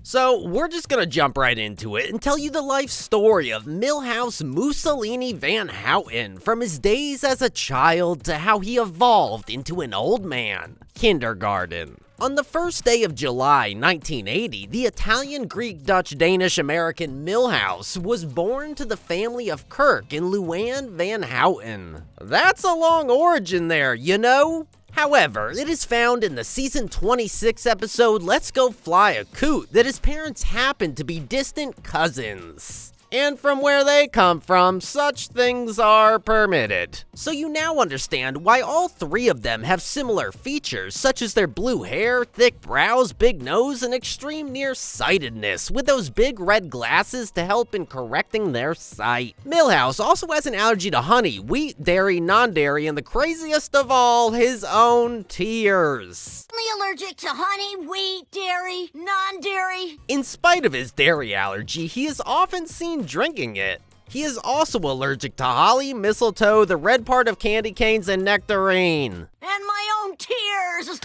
So we're just gonna jump right into it and tell you the life story of Milhouse Mussolini Van Houten, from his days as a child to how he evolved into an old man. Kindergarten. On the first day of July 1980, the Italian, Greek, Dutch, Danish, American Milhouse was born to the family of Kirk and Luann Van Houten. That's a long origin there, you know? However, it is found in the season 26 episode Let's Go Fly a Coot that his parents happen to be distant cousins. And from where they come from, such things are permitted. So you now understand why all three of them have similar features, such as their blue hair, thick brows, big nose, and extreme nearsightedness, with those big red glasses to help in correcting their sight. Milhouse also has an allergy to honey, wheat, dairy, non-dairy, and the craziest of all, his own tears. Only allergic to honey, wheat, dairy, non-dairy. In spite of his dairy allergy, he is often seen drinking it. He is also allergic to holly, mistletoe, the red part of candy canes, and nectarine. And my own tears.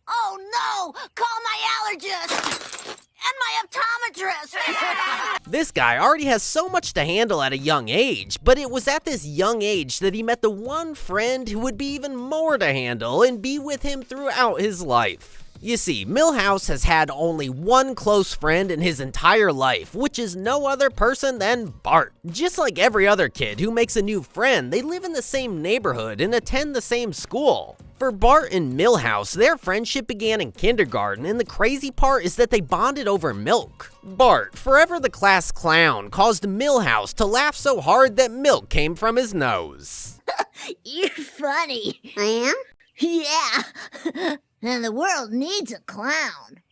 Oh no, call my allergist. And my optometrist. This guy already has so much to handle at a young age, but it was at this young age that he met the one friend who would be even more to handle and be with him throughout his life. You see, Milhouse has had only one close friend in his entire life, which is no other person than Bart. Just like every other kid who makes a new friend, they live in the same neighborhood and attend the same school. For Bart and Milhouse, their friendship began in kindergarten, and the crazy part is that they bonded over milk. Bart, forever the class clown, caused Milhouse to laugh so hard that milk came from his nose. You're funny. I am? Yeah. And the world needs a clown.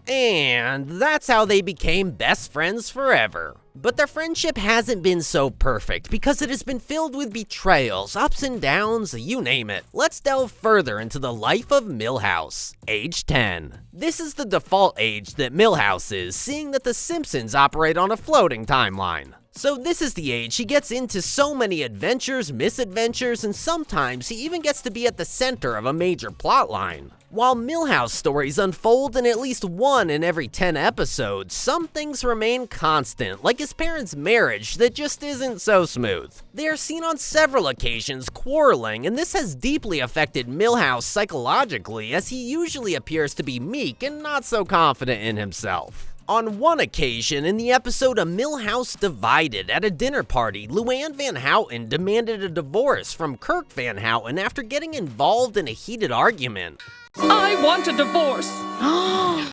And that's how they became best friends forever. But their friendship hasn't been so perfect because it has been filled with betrayals, ups and downs, you name it. Let's delve further into the life of Milhouse. Age 10. This is the default age that Milhouse is, seeing that the Simpsons operate on a floating timeline. So this is the age he gets into so many adventures, misadventures, and sometimes he even gets to be at the center of a major plotline. While Milhouse stories unfold in at least one in every 10 episodes, some things remain constant, like his parents' marriage that just isn't so smooth. They are seen on several occasions quarreling, and this has deeply affected Milhouse psychologically, as he usually appears to be meek and not so confident in himself. On one occasion, in the episode A Milhouse Divided, at a dinner party, Luann Van Houten demanded a divorce from Kirk Van Houten after getting involved in a heated argument. I want a divorce.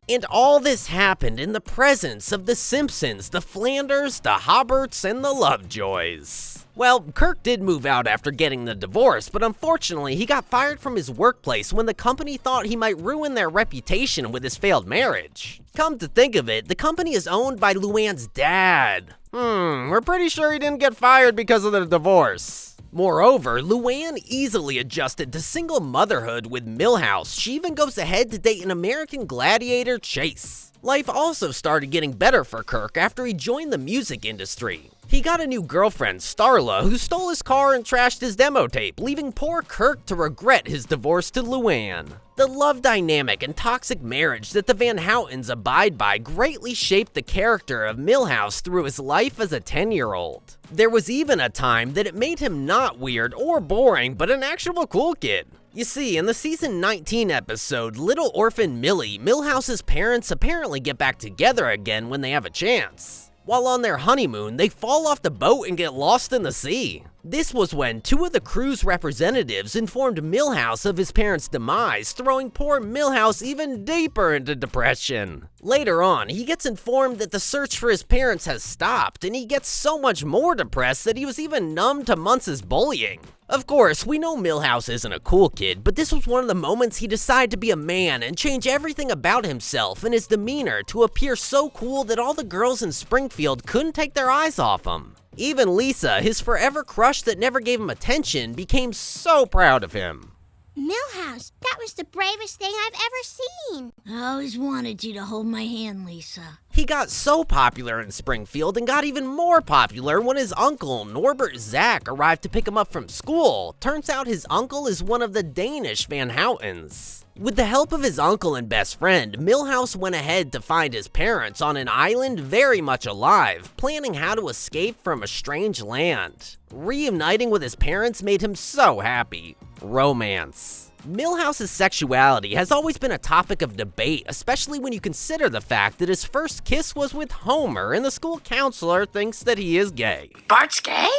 And all this happened in the presence of the Simpsons, the Flanders, the Hobberts, and the Lovejoys. Well, Kirk did move out after getting the divorce, but unfortunately he got fired from his workplace when the company thought he might ruin their reputation with his failed marriage. Come to think of it, the company is owned by Luann's dad. We're pretty sure he didn't get fired because of the divorce. Moreover, Luann easily adjusted to single motherhood with Milhouse. She even goes ahead to date an American gladiator, Chase. Life also started getting better for Kirk after he joined the music industry. He got a new girlfriend, Starla, who stole his car and trashed his demo tape, leaving poor Kirk to regret his divorce to Luann. The love dynamic and toxic marriage that the Van Houtens abide by greatly shaped the character of Milhouse through his life as a 10-year-old. There was even a time that it made him not weird or boring, but an actual cool kid. You see, in the season 19 episode, Little Orphan Millie, Milhouse's parents apparently get back together again when they have a chance. While on their honeymoon, they fall off the boat and get lost in the sea. This was when two of the crew's representatives informed Milhouse of his parents' demise, throwing poor Milhouse even deeper into depression. Later on, he gets informed that the search for his parents has stopped, and he gets so much more depressed that he was even numb to Muntz's bullying. Of course, we know Milhouse isn't a cool kid, but this was one of the moments he decided to be a man and change everything about himself and his demeanor to appear so cool that all the girls in Springfield couldn't take their eyes off him. Even Lisa, his forever crush that never gave him attention, became so proud of him. Milhouse, that was the bravest thing I've ever seen. I always wanted you to hold my hand, Lisa. He got so popular in Springfield and got even more popular when his uncle, Norbert Zack, arrived to pick him up from school. Turns out his uncle is one of the Danish Van Houtens. With the help of his uncle and best friend, Milhouse went ahead to find his parents on an island very much alive, planning how to escape from a strange land. Reuniting with his parents made him so happy. Romance. Milhouse's sexuality has always been a topic of debate, especially when you consider the fact that his first kiss was with Homer and the school counselor thinks that he is gay. Bart's gay?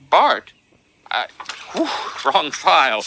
Bart? Wrong file.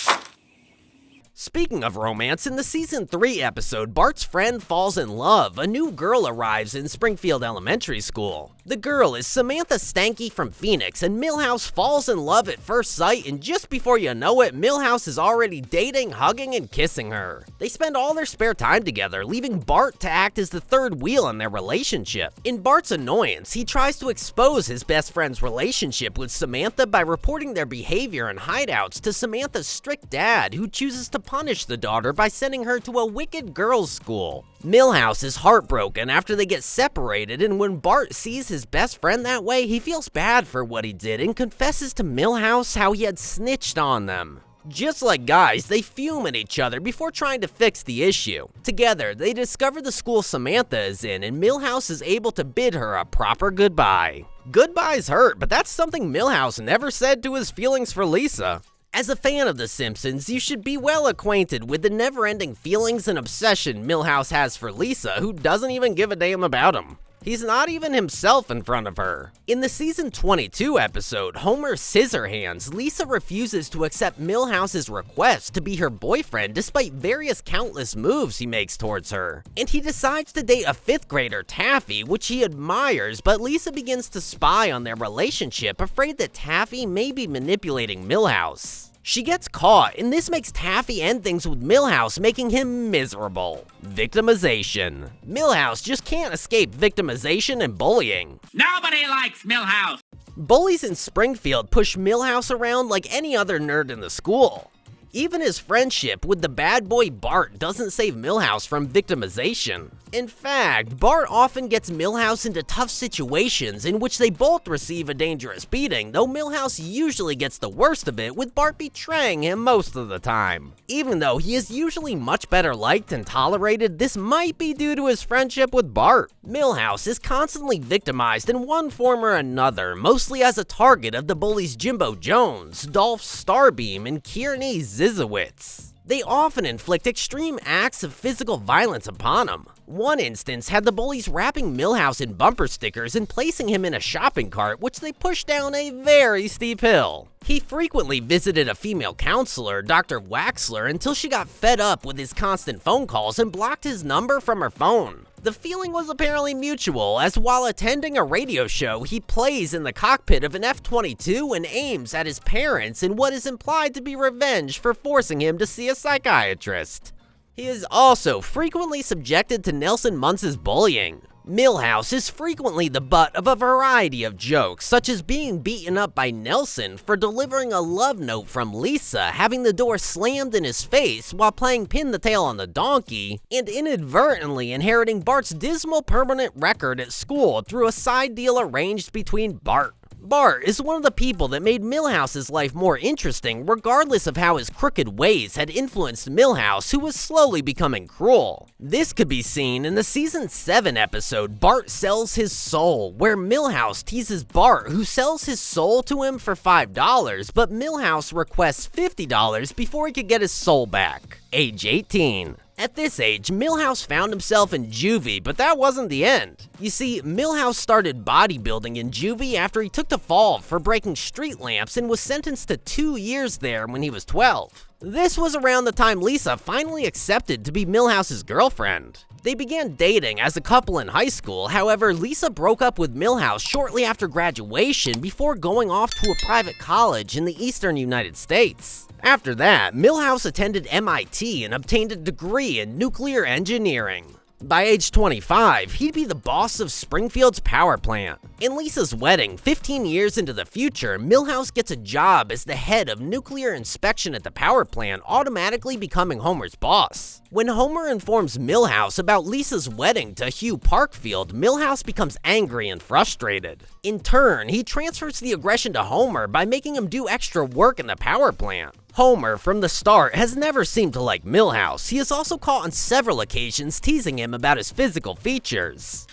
Speaking of romance, in the Season 3 episode, Bart's friend falls in love. A new girl arrives in Springfield Elementary School. The girl is Samantha Stanky from Phoenix, and Milhouse falls in love at first sight, and just before you know it, Milhouse is already dating, hugging, and kissing her. They spend all their spare time together, leaving Bart to act as the third wheel in their relationship. In Bart's annoyance, he tries to expose his best friend's relationship with Samantha by reporting their behavior and hideouts to Samantha's strict dad, who chooses to punish the daughter by sending her to a wicked girls' school. Milhouse is heartbroken after they get separated, and when Bart sees his best friend that way, he feels bad for what he did and confesses to Milhouse how he had snitched on them. Just like guys, they fume at each other before trying to fix the issue. Together, they discover the school Samantha is in, and Milhouse is able to bid her a proper goodbye. Goodbyes hurt, but that's something Milhouse never said to his feelings for Lisa. As a fan of The Simpsons, you should be well acquainted with the never-ending feelings and obsession Milhouse has for Lisa, who doesn't even give a damn about him. He's not even himself in front of her. In the Season 22 episode, Homer Scissorhands, Lisa refuses to accept Milhouse's request to be her boyfriend despite various countless moves he makes towards her. And he decides to date a 5th grader, Taffy, which he admires, but Lisa begins to spy on their relationship, afraid that Taffy may be manipulating Milhouse. She gets caught, and this makes Taffy end things with Milhouse, making him miserable. Victimization. Milhouse just can't escape victimization and bullying. Nobody likes Milhouse. Bullies in Springfield push Milhouse around like any other nerd in the school. Even his friendship with the bad boy Bart doesn't save Milhouse from victimization. In fact, Bart often gets Milhouse into tough situations in which they both receive a dangerous beating, though Milhouse usually gets the worst of it, with Bart betraying him most of the time. Even though he is usually much better liked and tolerated, this might be due to his friendship with Bart. Milhouse is constantly victimized in one form or another, mostly as a target of the bullies Jimbo Jones, Dolph Starbeam, and Kearney Zizowitz. They often inflict extreme acts of physical violence upon him. One instance had the bullies wrapping Milhouse in bumper stickers and placing him in a shopping cart, which they pushed down a very steep hill. He frequently visited a female counselor, Dr. Waxler, until she got fed up with his constant phone calls and blocked his number from her phone. The feeling was apparently mutual, as while attending a radio show, he plays in the cockpit of an F-22 and aims at his parents in what is implied to be revenge for forcing him to see a psychiatrist. He is also frequently subjected to Nelson Muntz's bullying. Milhouse is frequently the butt of a variety of jokes, such as being beaten up by Nelson for delivering a love note from Lisa, having the door slammed in his face while playing pin the tail on the donkey, and inadvertently inheriting Bart's dismal permanent record at school through a side deal arranged between Bart. Bart is one of the people that made Milhouse's life more interesting, regardless of how his crooked ways had influenced Milhouse, who was slowly becoming cruel. This could be seen in the Season 7 episode, Bart Sells His Soul, where Milhouse teases Bart, who sells his soul to him for $5, but Milhouse requests $50 before he could get his soul back. Age 18. At this age, Milhouse found himself in juvie, but that wasn't the end. You see, Milhouse started bodybuilding in juvie after he took the fall for breaking street lamps and was sentenced to 2 years there when he was 12. This was around the time Lisa finally accepted to be Milhouse's girlfriend. They began dating as a couple in high school, however, Lisa broke up with Milhouse shortly after graduation before going off to a private college in the eastern United States. After that, Milhouse attended MIT and obtained a degree in nuclear engineering. By age 25, he'd be the boss of Springfield's power plant. In Lisa's wedding, 15 years into the future, Milhouse gets a job as the head of nuclear inspection at the power plant, automatically becoming Homer's boss. When Homer informs Milhouse about Lisa's wedding to Hugh Parkfield, Milhouse becomes angry and frustrated. In turn, he transfers the aggression to Homer by making him do extra work in the power plant. Homer, from the start, has never seemed to like Milhouse. He is also caught on several occasions teasing him about his physical features.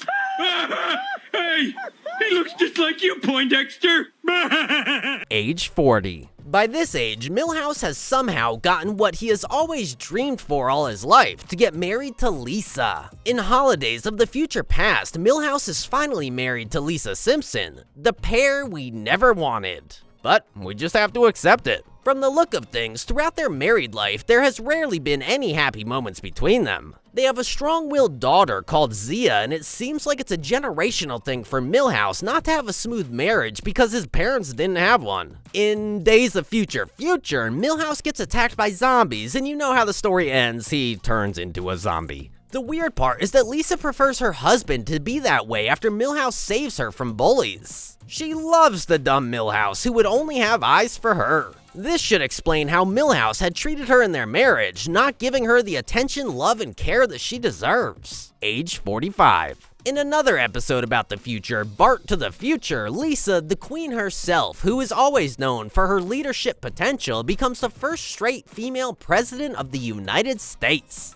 Hey, he looks just like you, Poindexter. Age 40. By this age, Milhouse has somehow gotten what he has always dreamed for all his life, to get married to Lisa. In Holidays of the Future Past, Milhouse is finally married to Lisa Simpson, the pair we never wanted. But we just have to accept it. From the look of things, throughout their married life, there has rarely been any happy moments between them. They have a strong-willed daughter called Zia, and it seems like it's a generational thing for Milhouse not to have a smooth marriage because his parents didn't have one. In Days of Future, Milhouse gets attacked by zombies, and you know how the story ends, he turns into a zombie. The weird part is that Lisa prefers her husband to be that way after Milhouse saves her from bullies. She loves the dumb Milhouse, who would only have eyes for her. This should explain how Milhouse had treated her in their marriage, not giving her the attention, love, and care that she deserves. Age 45. In another episode about the future, Bart To The Future, Lisa, the queen herself, who is always known for her leadership potential, becomes the first straight female president of the United States.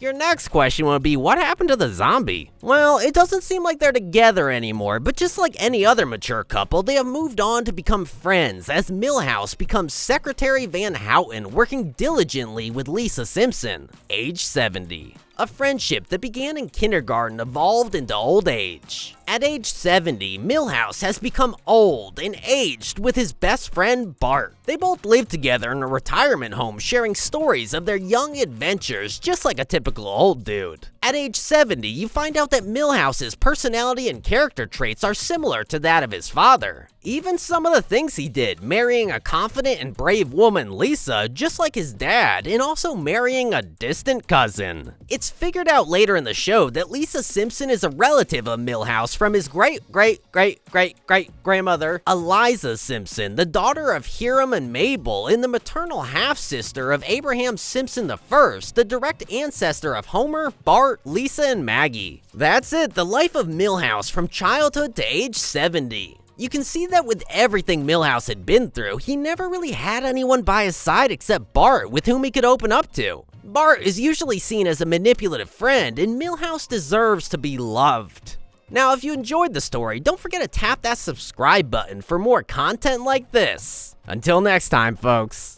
Your next question would be, what happened to the zombie? Well, it doesn't seem like they're together anymore, but just like any other mature couple, they have moved on to become friends as Milhouse becomes Secretary Van Houten, working diligently with Lisa Simpson. Age 70. A friendship that began in kindergarten evolved into old age. At age 70, Milhouse has become old and aged with his best friend Bart. They both live together in a retirement home, sharing stories of their young adventures, just like a typical old dude. At age 70, you find out that Milhouse's personality and character traits are similar to that of his father. Even some of the things he did, marrying a confident and brave woman, Lisa, just like his dad, and also marrying a distant cousin. It's figured out later in the show that Lisa Simpson is a relative of Milhouse from his great-great-great-great-great-grandmother, Lisa Simpson, the daughter of Hiram and Mabel, and the maternal half-sister of Abraham Simpson I, the direct ancestor of Homer, Bart, Lisa, and Maggie. That's it, the life of Milhouse from childhood to age 70. You can see that with everything Milhouse had been through, he never really had anyone by his side except Bart, with whom he could open up to. Bart is usually seen as a manipulative friend, and Milhouse deserves to be loved. Now, if you enjoyed the story, don't forget to tap that subscribe button for more content like this. Until next time, folks.